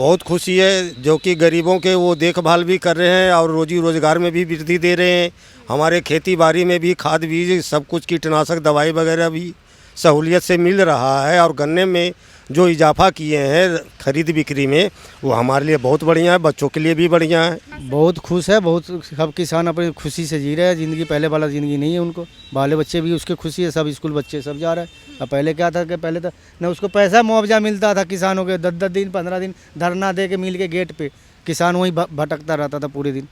बहुत खुशी है जो कि गरीबों के वो देखभाल भी कर रहे हैं और रोजी रोजगार में भी वृद्धि दे रहे हैं। हमारे खेती बाड़ी में भी खाद बीज सब कुछ कीटनाशक दवाई वगैरह भी सहूलियत से मिल रहा है और गन्ने में जो इजाफा किए हैं खरीद बिक्री में वो हमारे लिए बहुत बढ़िया है, बच्चों के लिए भी बढ़िया है। बहुत खुश है, बहुत सब किसान अपनी खुशी से जी रहे हैं ज़िंदगी। पहले वाला ज़िंदगी नहीं है उनको, बाले बच्चे भी उसके खुशी है, सब स्कूल बच्चे सब जा रहे हैं। अब पहले क्या था कि पहले तो न उसको पैसा मुआवजा मिलता था किसानों के, 10-10 दिन 15 दिन धरना दे के मिल के गेट पे किसान वहीं भटकता रहता था पूरे दिन।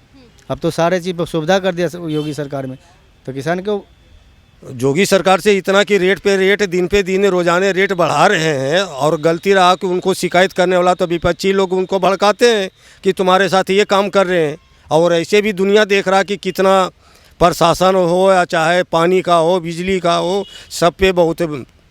अब तो सारे चीज़ पर सुविधा कर दिया योगी सरकार में, तो किसान को योगी सरकार से इतना कि रेट पे रेट दिन पे दिन रोजाने रेट बढ़ा रहे हैं और गलती रहा कि उनको शिकायत करने वाला तो विपक्षी लोग उनको भड़काते हैं कि तुम्हारे साथ ये काम कर रहे हैं। और ऐसे भी दुनिया देख रहा कि कितना प्रशासन हो या चाहे पानी का हो बिजली का हो, सब पे बहुत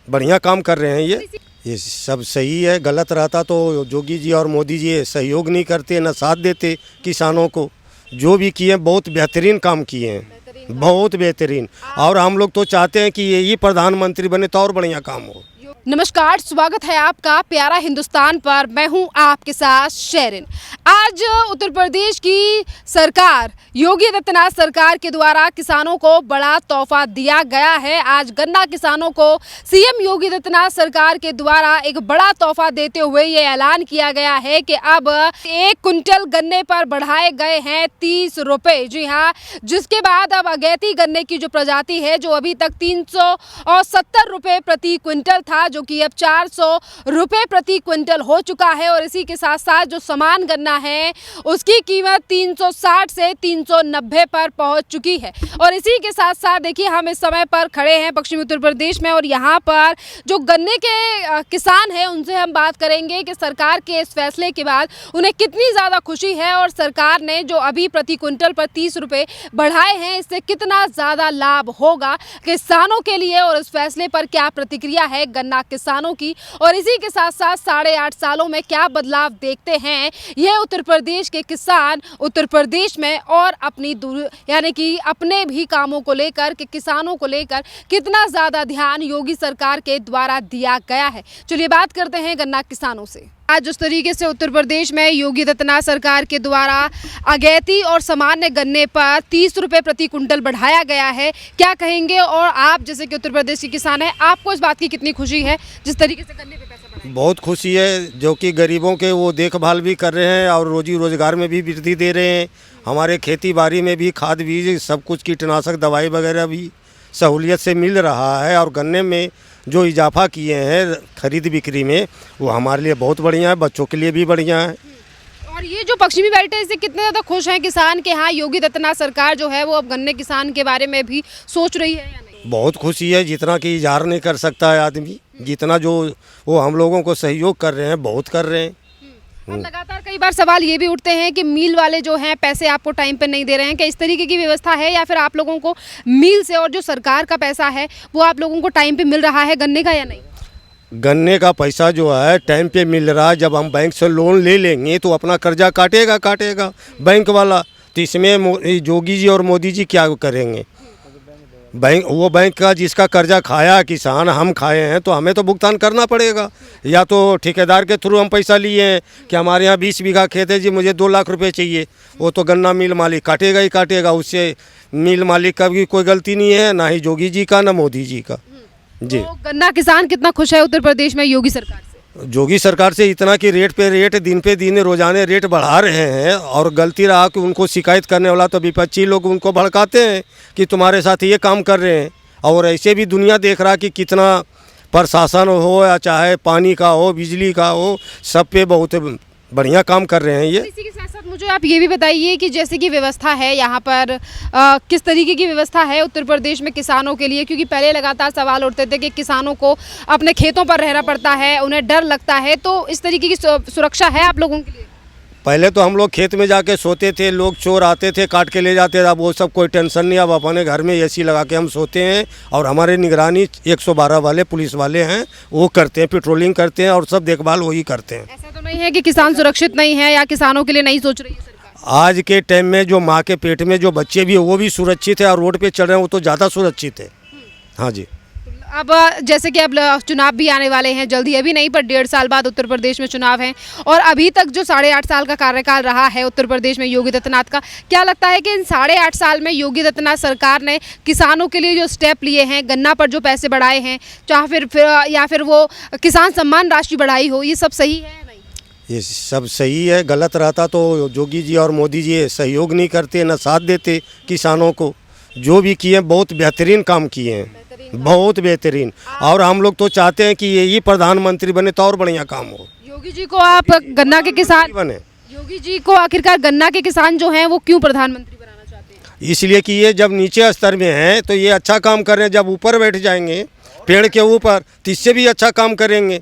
बढ़िया काम कर रहे हैं। ये सब सही है। गलत रहता तो योगी जी और मोदी जी सहयोग नहीं करते, न साथ देते किसानों को। जो भी किए बहुत बेहतरीन काम किए हैं, बहुत बेहतरीन। और हम लोग तो चाहते हैं कि यही प्रधानमंत्री बने तो और बढ़िया काम हो। नमस्कार, स्वागत है आपका प्यारा हिंदुस्तान पर। मैं हूं आपके साथ शेरिन। आज उत्तर प्रदेश की सरकार, योगी आदित्यनाथ सरकार के द्वारा किसानों को बड़ा तोहफा दिया गया है। आज गन्ना किसानों को सीएम योगी आदित्यनाथ सरकार के द्वारा एक बड़ा तोहफा देते हुए ये ऐलान किया गया है कि अब 1 कुंटल गन्ने पर बढ़ाए गए हैं 30 रुपये। जी हाँ, जिसके बाद अब अगैती गन्ने की जो प्रजाति है, जो अभी तक 370 रुपये प्रति क्विंटल था, जो कि अब 400 रुपये प्रति क्विंटल हो चुका है। और इसी के साथ साथ जो समान गन्ना है उसकी कीमत 360 से 390 पर पहुंच चुकी है। और इसी के साथ साथ देखिए, हम इस समय पर खड़े हैं पश्चिमी उत्तर प्रदेश में और यहाँ पर जो गन्ने के किसान हैं उनसे हम बात करेंगे कि सरकार के इस फैसले के बाद उन्हें कितनी ज़्यादा खुशी है और सरकार ने जो अभी प्रति क्विंटल पर 30 रुपये बढ़ाए हैं इससे कितना ज़्यादा लाभ होगा किसानों के लिए, और इस फैसले पर क्या प्रतिक्रिया है गन्ना किसानों की। और इसी के साथ साथ 8.5 सालों में क्या बदलाव देखते हैं ये उत्तर प्रदेश के किसान उत्तर प्रदेश में और अपनी यानी कि अपने भी कामों को लेकर कि किसानों को लेकर कितना ज़्यादा ध्यान योगी सरकार के द्वारा दिया गया है। चलिए बात करते हैं गन्ना किसानों से। आज जिस तरीके से उत्तर प्रदेश में योगी आदित्यनाथ सरकार के द्वारा अगैती और सामान्य गन्ने पर 30 रुपये प्रति कुंटल बढ़ाया गया है, क्या कहेंगे? और आप जैसे कि उत्तर प्रदेश के किसान हैं, आपको इस बात की कितनी खुशी है जिस तरीके से गन्ने पे पैसा बढ़ाया? बहुत खुशी है जो कि गरीबों के वो देखभाल भी कर रहे हैं और रोजी रोजगार में भी वृद्धि दे रहे हैं। हमारे खेती बाड़ी में भी खाद बीज सब कुछ कीटनाशक दवाई वगैरह भी सहूलियत से मिल रहा है और गन्ने में जो इजाफा किए हैं खरीद बिक्री में वो हमारे लिए बहुत बढ़िया है, बच्चों के लिए भी बढ़िया है। और ये जो पश्चिमी बेल्ट है इससे कितने ज़्यादा खुश हैं किसान के? हाँ, योगी आदित्यनाथ सरकार जो है वो अब गन्ने किसान के बारे में भी सोच रही है या नहीं? बहुत खुशी है, जितना कि इजहार नहीं कर सकता है आदमी, जितना जो वो हम लोगों को सहयोग कर रहे हैं बहुत कर रहे हैं। अब लगातार कई बार सवाल ये भी उठते हैं कि मिल वाले जो हैं पैसे आपको टाइम पे नहीं दे रहे हैं, क्या इस तरीके की व्यवस्था है या फिर आप लोगों को मिल से और जो सरकार का पैसा है वो आप लोगों को टाइम पे मिल रहा है गन्ने का या नहीं? गन्ने का पैसा जो है टाइम पे मिल रहा है। जब हम बैंक से लोन ले लेंगे तो अपना कर्जा काटेगा बैंक वाला। तो इसमें योगी जी और मोदी जी क्या करेंगे? बैंक का जिसका कर्जा खाया किसान, हम खाए हैं तो हमें तो भुगतान करना पड़ेगा। या तो ठेकेदार के थ्रू हम पैसा लिए हैं कि हमारे यहाँ 20 बीघा खेत है जी, मुझे 2 लाख रुपए चाहिए, वो तो गन्ना मिल मालिक काटेगा ही काटेगा। उससे मिल मालिक का भी कोई गलती नहीं है, ना ही योगी जी का ना मोदी जी का। जी, तो गन्ना किसान कितना खुश है उत्तर प्रदेश में योगी सरकार से? योगी सरकार से इतना कि रेट पे रेट दिन पे दिन रोजाने रेट बढ़ा रहे हैं और गलती रहा कि उनको शिकायत करने वाला तो विपक्षी लोग उनको भड़काते हैं कि तुम्हारे साथ ये काम कर रहे हैं। और ऐसे भी दुनिया देख रहा कि कितना प्रशासन हो या चाहे पानी का हो बिजली का हो, सब पे बहुत बढ़िया काम कर रहे हैं ये। इसी के साथ साथ मुझे आप ये भी बताइए कि जैसे कि व्यवस्था है यहाँ पर किस तरीके की व्यवस्था है उत्तर प्रदेश में किसानों के लिए? क्योंकि पहले लगातार सवाल उठते थे कि किसानों को अपने खेतों पर रहना पड़ता है, उन्हें डर लगता है, तो इस तरीके की सुरक्षा है आप लोगों के लिए? पहले तो हम लोग खेत में जाके सोते थे, लोग चोर आते थे काट के ले जाते थे। अब वो सब कोई टेंशन नहीं, अब अपने घर में एसी लगा के हम सोते हैं और हमारे निगरानी 112 वाले पुलिस वाले हैं, वो करते हैं, पेट्रोलिंग करते हैं और सब देखभाल वही करते हैं। ऐसा तो नहीं है कि किसान सुरक्षित नहीं है या किसानों के लिए नहीं सोच रही है सरकार? आज के टाइम में जो माँ के पेट में जो बच्चे भी वो भी सुरक्षित है और रोड पे चल रहे हैं वो तो ज़्यादा सुरक्षित है। हाँ जी। अब जैसे कि अब चुनाव भी आने वाले हैं जल्दी, अभी नहीं पर 1.5 साल बाद उत्तर प्रदेश में चुनाव हैं, और अभी तक जो 8.5 साल का कार्यकाल रहा है उत्तर प्रदेश में योगी आदित्यनाथ का, क्या लगता है कि इन 8.5 साल में योगी आदित्यनाथ सरकार ने किसानों के लिए जो स्टेप लिए हैं, गन्ना पर जो पैसे बढ़ाए हैं, चाहे या फिर वो किसान सम्मान राशि बढ़ाई हो, ये सब सही है या नहीं? ये सब सही है। गलत रहता तो योगी जी और मोदी जी सहयोग नहीं करते, न साथ देते किसानों को। जो भी किए बहुत बेहतरीन काम किए हैं, बहुत बेहतरीन। और हम लोग तो चाहते हैं कि यही प्रधानमंत्री बने तो और बढ़िया काम हो। योगी जी को आप गन्ना के किसान बने, योगी जी को आखिरकार गन्ना के किसान जो हैं वो क्यों प्रधानमंत्री बनाना चाहते हैं? इसलिए कि ये जब नीचे स्तर में हैं तो ये अच्छा काम कर रहे हैं, जब ऊपर बैठ जाएंगे पेड़ के ऊपर तो इससे भी अच्छा काम करेंगे।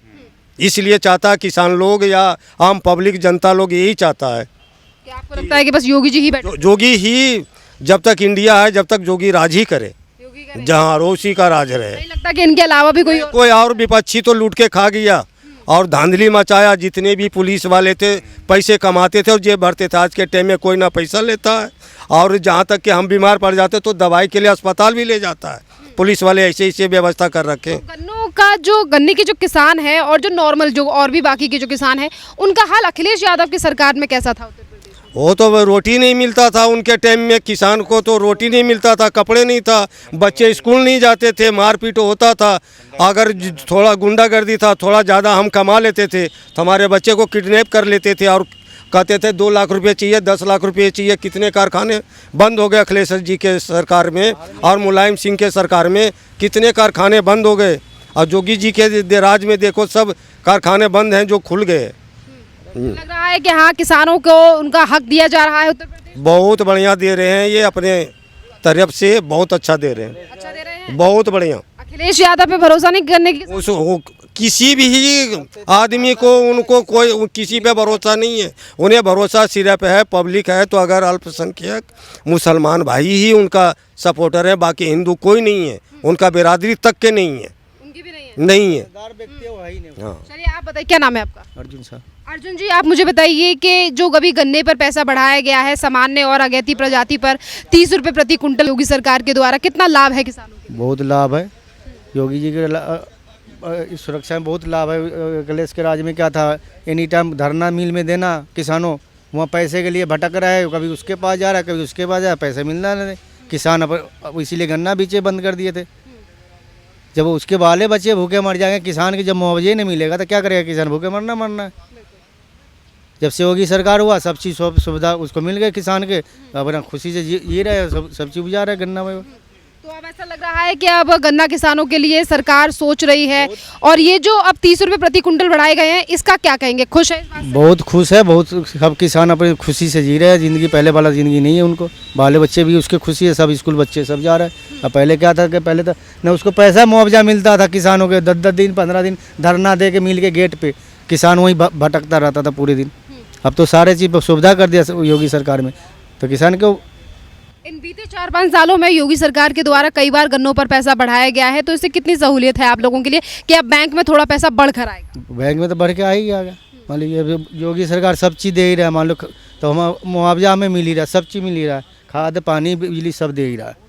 इसलिए चाहता है किसान लोग या आम पब्लिक जनता लोग यही चाहता है। क्या आपको लगता है कि बस योगी जी ही बैठे? जोगी ही जब तक इंडिया है, जब तक जोगी राज ही करे, योगी का जहाँ रोसी का राज रहे। नहीं लगता कि इनके अलावा भी कोई और विपक्षी तो लूट के खा गया और धांधली मचाया। जितने भी पुलिस वाले थे पैसे कमाते थे और जेब भरते थे। आज के टाइम में कोई ना पैसा लेता है, और जहाँ तक कि हम बीमार पड़ जाते तो दवाई के लिए अस्पताल भी ले जाता है। पुलिस वाले ऐसे ऐसे व्यवस्था कर रखे हैं। गन्नों का जो गन्ने के जो किसान है और जो नॉर्मल जो और भी बाकी के जो किसान है, उनका हाल अखिलेश यादव की सरकार में कैसा था उत्तर प्रदेश में? वो तो रोटी नहीं मिलता था उनके टाइम में, किसान को तो रोटी नहीं मिलता था, कपड़े नहीं था, बच्चे स्कूल नहीं जाते थे, मारपीट होता था। अगर थोड़ा गुंडागर्दी था, थोड़ा ज़्यादा हम कमा लेते थे तो हमारे बच्चे को किडनैप कर लेते थे और कहते थे 2 लाख रुपए चाहिए, 10 लाख रुपए चाहिए। कितने कारखाने बंद हो गए अखिलेश जी के सरकार में, और मुलायम सिंह के सरकार में कितने कारखाने बंद हो गए। और जोगी जी के राज में देखो सब कारखाने बंद हैं जो खुल गए। लग रहा है कि हाँ, किसानों को उनका हक दिया जा रहा है उत्तर प्रदेश। बहुत बढ़िया दे रहे हैं, ये अपने तरफ से बहुत अच्छा दे रहे हैं, अच्छा दे रहे हैं। बहुत बढ़िया। अखिलेश यादव पे भरोसा नहीं करने की? किसी भी आदमी को उनको कोई किसी पे भरोसा नहीं है। उन्हें भरोसा सिर्फ है पब्लिक है, तो अगर अल्पसंख्यक मुसलमान भाई ही उनका सपोर्टर है, बाकी हिंदू कोई नहीं है, उनका बिरादरी तक के नहीं है, उनकी भी नहीं है। नहीं है। हाँ। चलिए आप बताइए, क्या नाम है आपका? अर्जुन साहब। अर्जुन जी, आप मुझे बताइए कि जो अभी गन्ने पर पैसा बढ़ाया गया है, सामान्य और अगैती प्रजाति पर 30 रुपये प्रति कुंटल योगी सरकार के द्वारा, कितना लाभ है किसानों को? बहुत लाभ है योगी जी के इस सुरक्षा में बहुत लाभ है। अखिलेश के राज में क्या था, एनी टाइम धरना मिल में देना, किसानों वहाँ पैसे के लिए भटक रहा है, कभी उसके पास जा रहा है, कभी उसके पास जा रहा है, पैसे मिलना नहीं। किसान अब इसीलिए गन्ना बेचे बंद कर दिए थे। जब उसके बाले बच्चे भूखे मर जाएंगे, किसान के जब मुआवजे नहीं मिलेगा तो क्या करेगा किसान? भूखे मरना है। जब से योगी सरकार हुआ सब चीज़ सुविधा उसको मिल गई, किसान के अपना खुशी से जी रहे हैं, सब चीज़ उपजा रहे हैं गन्ना में। तो अब ऐसा लग रहा है कि अब गन्ना किसानों के लिए सरकार सोच रही है, और ये जो अब 30 रुपये प्रति कुंटल बढ़ाए गए हैं, इसका क्या कहेंगे? खुश है इस बात से? बहुत खुश है, बहुत सब किसान अपनी खुशी से जी रहे हैं ज़िंदगी। पहले वाला ज़िंदगी नहीं है उनको, बाले बच्चे भी उसके खुशी है, सब स्कूल बच्चे सब जा रहे हैं। अब पहले क्या था कि पहले तो न उसको पैसा मुआवजा मिलता था किसानों के, 10-10 दिन 15 दिन धरना दे के मिल के गेट पे किसान वहीं भटकता रहता था पूरे दिन। अब तो सारे चीज़ सुविधा कर दिया योगी सरकार में, तो किसान को इन बीते 4-5 सालों में योगी सरकार के द्वारा कई बार गन्नों पर पैसा बढ़ाया गया है, तो इससे कितनी सहूलियत है आप लोगों के लिए कि अब बैंक में थोड़ा पैसा बढ़ कर आएगा? बैंक में तो बढ़ के आ ही गया। मान लीजिए योगी सरकार सब चीज़ दे ही रहा है, मान लो तो हम मुआवजा हमें मिल ही रहा है, सब चीज़ मिल ही रहा है, खाद पानी बिजली सब दे ही रहा है,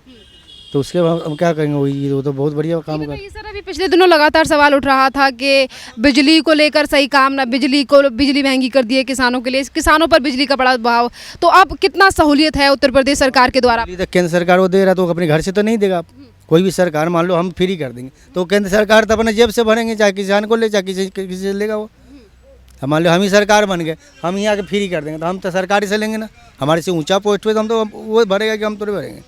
तो उसके हम क्या करेंगे? वही वो तो बहुत बढ़िया काम कर। सर, अभी पिछले दिनों लगातार सवाल उठ रहा था कि बिजली को लेकर सही काम ना, बिजली महंगी कर दी है किसानों के लिए, किसानों पर बिजली का बड़ा दबाव। तो अब कितना सहूलियत है उत्तर प्रदेश सरकार के द्वारा? तो केंद्र सरकार वो दे रहा है, तो अपने घर से तो नहीं देगा। कोई भी सरकार मान लो हम फ्री कर देंगे, तो केंद्र सरकार तो अपने जेब से भरेंगे, चाहे किसान को ले चाहे किसी से लेगा वो। अब मान लो हम ही सरकार बन गए, हम ही आके फ्री कर देंगे, तो हम तो सरकारी से लेंगे ना। हमारे से ऊंचा पोस्ट पे तो हम तो वो भरेगा कि हम तो भरेंगे।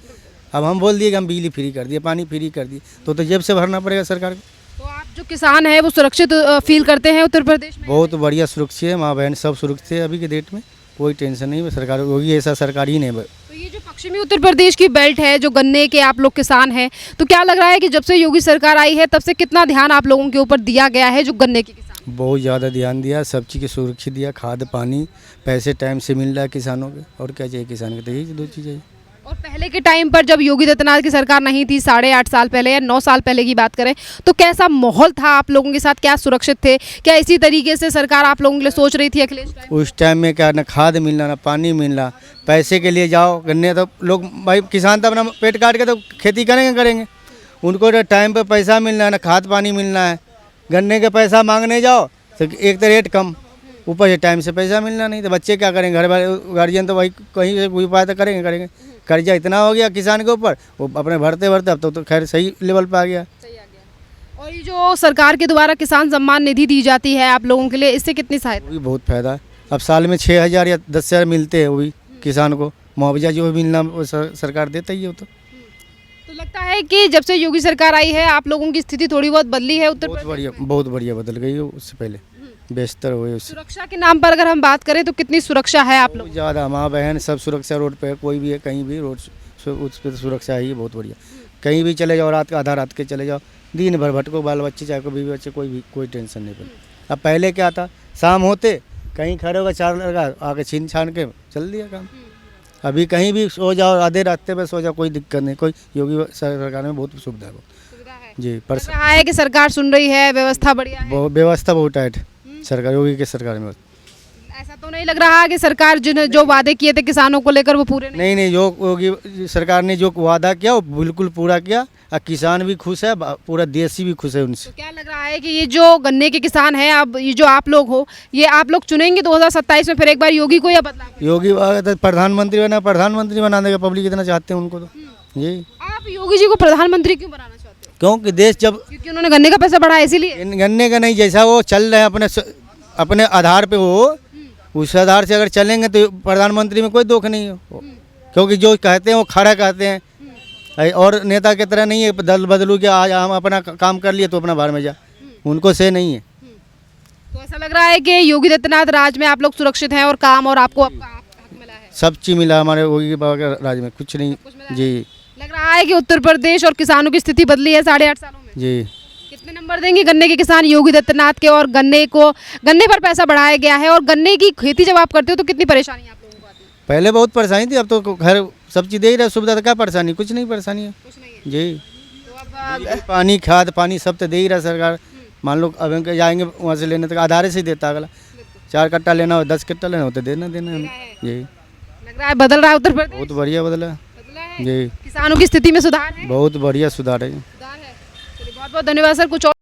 अब हम बोल दिए कि हम बिजली फ्री कर दिए, पानी फ्री कर दिए, तो जेब से भरना पड़ेगा सरकार को। तो आप जो किसान है वो सुरक्षित फील करते हैं उत्तर प्रदेश में? बहुत बढ़िया सुरक्षित है, माँ बहन सब सुरक्षित है अभी के डेट में, कोई टेंशन नहीं है। सरकार होगी ऐसा सरकार ही नहीं है। तो ये जो पश्चिमी उत्तर प्रदेश की बेल्ट है, जो गन्ने के आप लोग किसान हैं, तो क्या लग रहा है कि जब से योगी सरकार आई है तब से कितना ध्यान आप लोगों के ऊपर दिया गया है जो गन्ने के किसान? बहुत ज़्यादा ध्यान दिया, सब चीज़ की सुरक्षित दिया, खाद पानी पैसे टाइम से मिल रहा है किसानों के, और क्या चाहिए किसान के? तो यही 2 चीज़ें। और पहले के टाइम पर जब योगी आदित्यनाथ की सरकार नहीं थी, 8.5 साल पहले या 9 साल पहले की बात करें, तो कैसा माहौल था आप लोगों के साथ? क्या सुरक्षित थे? क्या इसी तरीके से सरकार आप लोगों के लिए सोच रही थी अखिलेश टाइम? उस टाइम में क्या ना खाद मिलना ना पानी मिलना, पैसे के लिए जाओ गन्ने, तो लोग भाई किसान तो अपना पेट काट के तो खेती करेंगे। उनको तो टाइम पे पैसा मिलना है, ना खाद पानी मिलना है। गन्ने के पैसा मांगने जाओ तो एक तो रेट कम, ऊपर से टाइम से पैसा मिलना नहीं, तो बच्चे क्या करेंगे? घर वाले गार्जियन तो वही कहीं से कोई उपाय तो करेंगे। कर्जा इतना हो गया किसान के ऊपर, वो अपने भरते भरते अब तो खैर सही लेवल पे आ गया। और ये जो सरकार के द्वारा किसान सम्मान निधि दी जाती है आप लोगों के लिए, इससे कितनी सहायता? वो भी बहुत फायदा है। अब साल में 6,000 या 10,000 मिलते हैं, वो भी किसान को मुआवजा जो भी मिलना वो सरकार देता ही है। तो लगता है कि जब से योगी सरकार आई है आप लोगों की स्थिति थोड़ी बहुत बदली है उत्तर प्रदेश? बहुत बढ़िया बदल गई है, उससे पहले बेहतर हुए। उससे सुरक्षा के नाम पर अगर हम बात करें तो कितनी सुरक्षा है आप लोग? ज़्यादा माँ बहन सब सुरक्षा रोड पे है, कोई भी है कहीं भी रोड उस पर सुरक्षा है बहुत बढ़िया। कहीं भी चले जाओ, रात का आधा रात के चले जाओ, दिन भर भटको, बाल बच्चे चाहे को बीवी बच्चे कोई टेंशन नहीं पड़ी। अब पहले क्या था, शाम होते कहीं खड़े होगा 4 लड़का आके छीन छान के चल दिया काम। अभी कहीं भी सो जाओ, आधे रास्ते पे सो जाओ, कोई दिक्कत नहीं। कोई योगी सरकार में बहुत सुविधा है जी। पर लग रहा है कि सरकार सुन रही है, व्यवस्था बढ़िया है। व्यवस्था बहुत टाइट सरकार, योगी के सरकार में। ऐसा तो नहीं लग रहा कि सरकार जो वादे किए थे किसानों को लेकर वो पूरे नहीं, जो योगी सरकार ने जो वादा किया वो बिल्कुल पूरा किया, और किसान भी खुश है, पूरा देश ही भी खुश है उनसे। तो क्या लग रहा है कि ये जो गन्ने के किसान हैं, अब ये जो आप लोग हो, ये आप लोग चुनेंगे 2027 में फिर एक बार योगी को या बदलाव? योगी तो प्रधानमंत्री बना देगा, पब्लिक इतना चाहते हैं उनको तो जी। आप योगी जी को प्रधानमंत्री क्यों बनाना चाहते हो? क्योंकि देश जब क्योंकि उन्होंने गन्ने का पैसा बढ़ाया इसीलिए? गन्ने का नहीं, जैसा वो चल रहे हैं अपने आधार पे, वो उस आधार से अगर चलेंगे तो प्रधानमंत्री में कोई दुख नहीं हो, क्योंकि जो कहते हैं वो खड़ा कहते हैं। और नेता की तरह नहीं है दल बदलू के आज हम अपना काम कर लिए तो अपना बाहर में जा, उनको से नहीं है। तो ऐसा लग रहा है कि योगी आदित्यनाथ राज में आप लोग सुरक्षित हैं और काम और आपको आपका हक मिला है? सब चीज़ मिला हमारे योगी बाबा के राज में, कुछ नहीं जी। लग रहा है कि उत्तर प्रदेश और किसानों की स्थिति बदली है 8.5 सालों में जी। कितने नंबर देंगे गन्ने के किसान योगी आदित्यनाथ के? और गन्ने पर पैसा बढ़ाया गया है, और गन्ने की खेती जब आप करते हो तो कितनी परेशानी आप लोगों को आती है? पहले बहुत परेशानी थी, अब तो घर सब चीज़ दे ही रहा, सुविधा तो क्या परेशानी, कुछ नहीं परेशानी है जी। तो अब पानी खाद पानी सब तो दे ही रहा सरकार। मान लो अब हम जाएंगे वहाँ से लेने, तो आधारे से ही देता अगला। 4 कट्टा लेना हो, 10 कट्टा लेना हो तो देना हमें जी। लग रहा है बदल रहा है उत्तर प्रदेश? बहुत बढ़िया बदला है जी। किसानों की स्थिति में सुधार है? बहुत बढ़िया सुधार है। चलिए बहुत बहुत धन्यवाद सर। कुछ और